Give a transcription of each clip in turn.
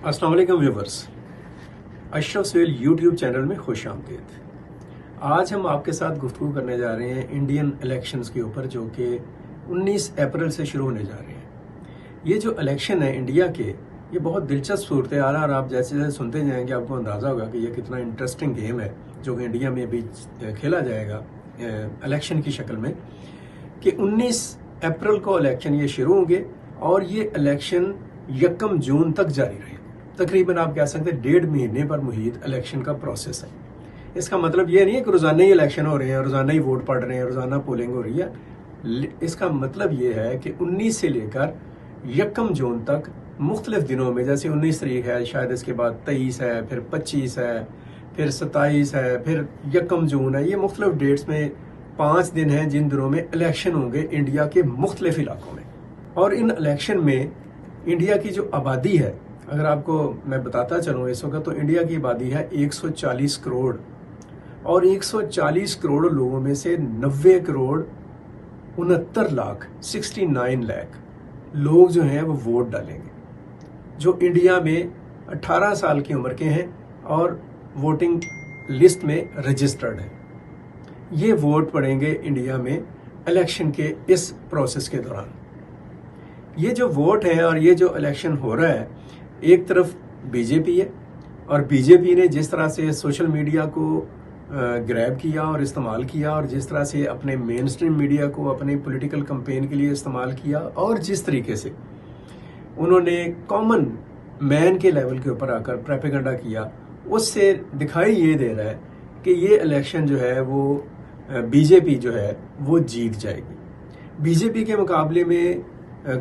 अस्सलाम वालेकुम viewers, Ashraf Suhel YouTube channel में खुश आमदीद। आज हम आपके साथ गुफ्तगू करने जा रहे हैं इंडियन इलेक्शंस के ऊपर, जो कि 19 अप्रैल से शुरू होने जा रहे हैं। ये जो इलेक्शन है इंडिया के, ये बहुत दिलचस्प सूरत हाल है और आप जैसे जैसे सुनते जाएंगे आपको अंदाज़ा होगा कि ये कितना इंटरेस्टिंग गेम है जो कि इंडिया में भी खेला जाएगा इलेक्शन की शक्ल में। कि 19 अप्रैल को इलेक्शन ये शुरू होंगे और ये इलेक्शन 1 जून तक जारी रहे। तकरीबन आप कह सकते हैं 1.5 महीने पर मुहित इलेक्शन का प्रोसेस है। इसका मतलब ये नहीं है कि रोज़ाना ही इलेक्शन हो रहे हैं, रोज़ाना ही वोट पड़ रहे हैं, रोज़ाना पोलिंग हो रही है। इसका मतलब ये है कि 19 से लेकर 1 जून तक मुख्तलिफ दिनों में, जैसे 19 तारीख है, शायद इसके बाद 23 है, फिर 25 है, फिर 27 है, फिर 1 जून है। ये मुख्तलिफ डेट्स में 5 दिन हैं जिन दिनों में इलेक्शन होंगे इंडिया के मुख्तलिफ इलाकों में। और इन इलेक्शन में इंडिया की जो आबादी है, अगर आपको मैं बताता चलूँ इस वक्त, तो इंडिया की आबादी है 140 करोड़ और 140 करोड़ लोगों में से 90 करोड़ 69 लाख 69 लाख लोग जो हैं वो वोट डालेंगे, जो इंडिया में 18 साल की उम्र के हैं और वोटिंग लिस्ट में रजिस्टर्ड हैं। ये वोट पड़ेंगे इंडिया में इलेक्शन के इस प्रोसेस के दौरान। ये जो वोट है और ये जो इलेक्शन हो रहा है, एक तरफ बीजेपी है और बीजेपी ने जिस तरह से सोशल मीडिया को ग्रैब किया और इस्तेमाल किया, और जिस तरह से अपने मेन स्ट्रीम मीडिया को अपने पॉलिटिकल कैंपेन के लिए इस्तेमाल किया, और जिस तरीके से उन्होंने कॉमन मैन के लेवल के ऊपर आकर प्रोपेगेंडा किया, उससे दिखाई ये दे रहा है कि ये इलेक्शन जो है वो बीजेपी जो है वो जीत जाएगी। बीजेपी के मुकाबले में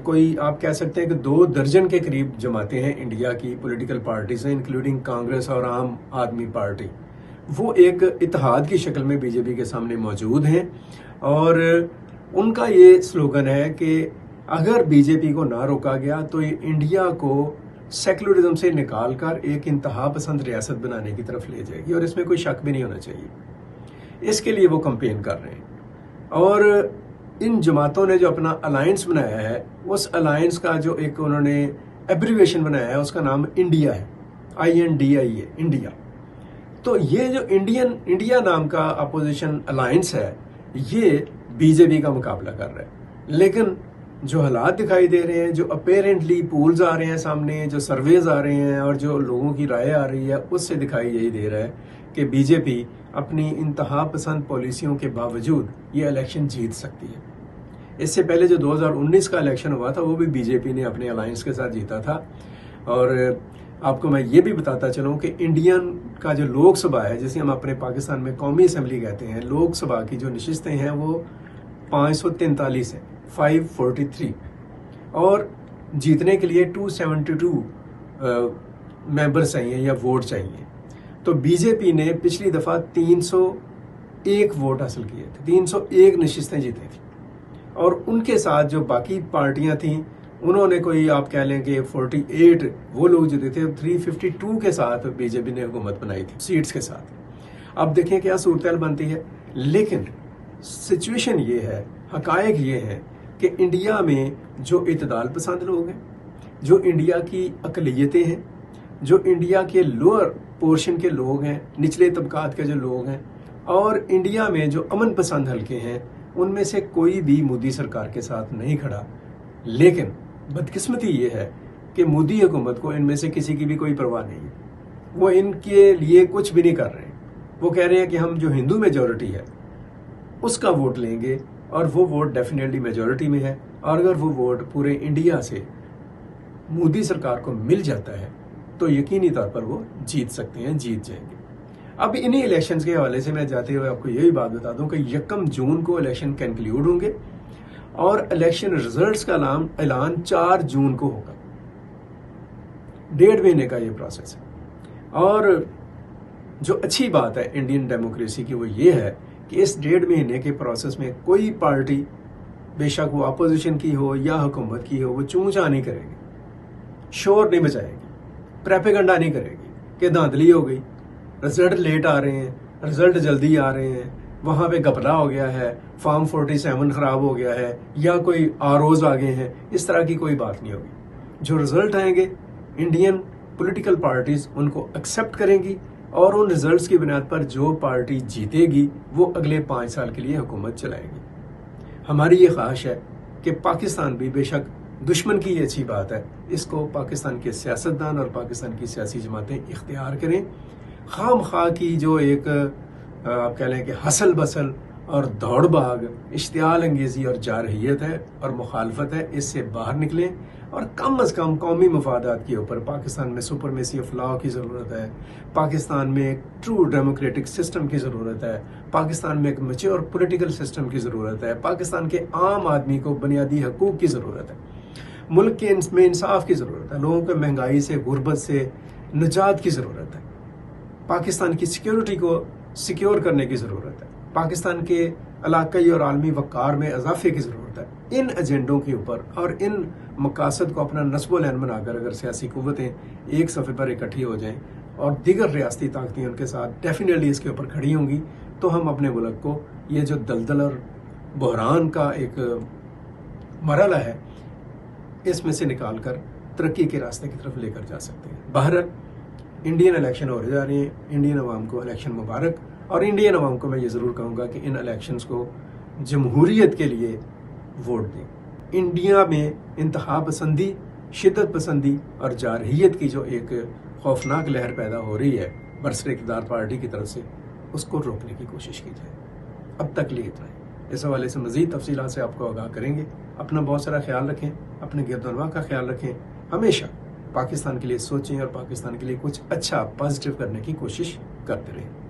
कोई आप कह सकते हैं कि 2 दर्जन के करीब जमातें हैं इंडिया की पॉलिटिकल पार्टीज हैं, इंक्लूडिंग कांग्रेस और आम आदमी पार्टी। वो एक इत्तेहाद की शक्ल में बीजेपी के सामने मौजूद हैं और उनका ये स्लोगन है कि अगर बीजेपी को ना रोका गया तो ये इंडिया को सेकुलरिज्म से निकाल कर एक इंतहा पसंद रियासत बनाने की तरफ ले जाएगी, और इसमें कोई शक भी नहीं होना चाहिए। इसके लिए वो कैंपेन कर रहे हैं और इन जमातों ने जो अपना अलायंस बनाया है, उस अलायंस का जो एक उन्होंने एब्रीवेशन बनाया है, उसका नाम इंडिया है, INDIA, इंडिया। तो ये जो इंडिया नाम का अपोजिशन अलायंस है, ये बीजेपी का मुकाबला कर रहा है। लेकिन जो हालात दिखाई दे रहे हैं, जो अपेरेंटली पोल्स आ रहे हैं सामने, जो सर्वेज आ रहे हैं और जो लोगों की राय आ रही है, उससे दिखाई यही दे रहा है कि बीजेपी अपनी इंतहा पसंद पॉलिसियों के बावजूद ये इलेक्शन जीत सकती है। इससे पहले जो 2019 का इलेक्शन हुआ था, वो भी बीजेपी ने अपने अलायंस के साथ जीता था। और आपको मैं ये भी बताता चलूँ कि इंडियन का जो लोकसभा है, जिसे हम अपने पाकिस्तान में कौमी असम्बली कहते हैं, लोकसभा की जो नशिस्तें हैं वो 543 हैं, 543, और जीतने के लिए 272 मेंबर चाहिए या वोट चाहिए। तो बीजेपी ने पिछली दफ़ा 301 वोट हासिल किए थे, 301 नशिस्तें जीती थी, और उनके साथ जो बाकी पार्टियां थीं उन्होंने कोई आप कह लें कि 48 वो लोग जीते थे। 352 के साथ बीजेपी ने हुकूमत बनाई थी सीट्स के साथ। अब देखें क्या सूरत हाल बनती है। लेकिन सिचुएशन ये है, हकायक ये है कि इंडिया में जो इतदाल पसंद लोग हैं, जो इंडिया की अकलियतें हैं, जो इंडिया के लोअर पोर्शन के लोग हैं, निचले तबकात के जो लोग हैं, और इंडिया में जो अमन पसंद हल्के हैं, उनमें से कोई भी मोदी सरकार के साथ नहीं खड़ा। लेकिन बदकिस्मती ये है कि मोदी हुकूमत को इनमें से किसी की भी कोई परवाह नहीं है। वो इनके लिए कुछ भी नहीं कर रहे हैं। वो कह रहे हैं कि हम जो हिंदू मेजॉरिटी है उसका वोट लेंगे, और वो वोट डेफिनेटली मेजॉरिटी में है, और अगर वो वोट पूरे इंडिया से मोदी सरकार को मिल जाता है तो यकीनी तौर पर वो जीत सकते हैं, जीत जाएंगे। अब इन्हीं इलेक्शंस के हवाले से मैं जाते हुए आपको यही बात बता दूं कि 1 जून को इलेक्शन कंक्लूड होंगे और इलेक्शन रिजल्ट्स का ऐलान 4 जून को होगा। 1.5 महीने का ये प्रोसेस है। और जो अच्छी बात है इंडियन डेमोक्रेसी की, वो ये है कि इस 1.5 महीने के प्रोसेस में कोई पार्टी, बेशक वो अपोजिशन की हो या हुकूमत की हो, वो चूं-चां नहीं करेगी, शोर नहीं बचाएगी, प्रोपेगेंडा नहीं करेगी कि धांधली हो गई, रिजल्ट लेट आ रहे हैं, रिजल्ट जल्दी आ रहे हैं, वहाँ पे घपला हो गया है, फॉर्म 47 खराब हो गया है, या कोई आरओज आ गए हैं। इस तरह की कोई बात नहीं होगी। जो रिजल्ट आएंगे इंडियन पॉलिटिकल पार्टीज उनको एक्सेप्ट करेंगी और उन रिजल्ट्स की बुनियाद पर जो पार्टी जीतेगी वो अगले 5 साल के लिए हुकूमत चलाएगी। हमारी ये ख्वाहिश है कि पाकिस्तान भी, बेशक दुश्मन की ये अच्छी बात है, इसको पाकिस्तान के सियासतदान और पाकिस्तान की सियासी जमातें इख्तियार करें। खाम खा की जो एक आप कह लें कि हसल बसल और दौड़ भाग, इश्तियाल अंगेजी और जारहियत है और मुखालफत है, इससे बाहर निकलें और कम अज़ कम कौमी मफादात के ऊपर पाकिस्तान में सुपरमेसी ऑफ लॉ की ज़रूरत है, पाकिस्तान में एक ट्रू डेमोक्रेटिक सिस्टम की ज़रूरत है, पाकिस्तान में एक मैच्योर पॉलिटिकल सिस्टम की ज़रूरत है, पाकिस्तान के आम आदमी को बुनियादी हकूक़ की ज़रूरत है, मुल्क के में इंसाफ की ज़रूरत है, लोगों को महंगाई से, गुर्बत से निजात की ज़रूरत है, पाकिस्तान की सिक्योरिटी को सिक्योर करने की ज़रूरत है, पाकिस्तान के इलाकाई और आलमी वक़ार में इजाफे की ज़रूरत है। इन एजेंडों के ऊपर और इन मकासद को अपना नस्बो लैन बनाकर अगर सियासी कुव्वतें एक सफ़े पर इकट्ठी हो जाएं और दीगर रियासती ताकतें उनके साथ डेफिनेटली इसके ऊपर खड़ी होंगी, तो हम अपने मुल्क को ये जो दलदल और बहरान का एक मरहला है, इसमें से निकाल कर तरक्की के रास्ते की तरफ लेकर जा सकते हैं। बहरहाल इंडियन इलेक्शन हो जा रही हैं, इंडियन अवाम को इलेक्शन मुबारक। और इंडियन अवाम को मैं ये ज़रूर कहूँगा कि इन इलेक्शंस को जमहूरियत के लिए वोट दें। इंडिया में इंतहा पसंदी, शिद्दत पसंदी और जारहियत की जो एक खौफनाक लहर पैदा हो रही है बरसर इक़्तिदार पार्टी की तरफ से, उसको रोकने की कोशिश की जाए। अब तक लिए इतना है। इस हवाले से मज़ीद तफसीलात से आपको आगाह करेंगे। अपना बहुत सारा ख्याल रखें, अपने गिरदनवा का ख्याल रखें, हमेशा पाकिस्तान के लिए सोचें और पाकिस्तान के लिए कुछ अच्छा पॉजिटिव करने की कोशिश करते रहें।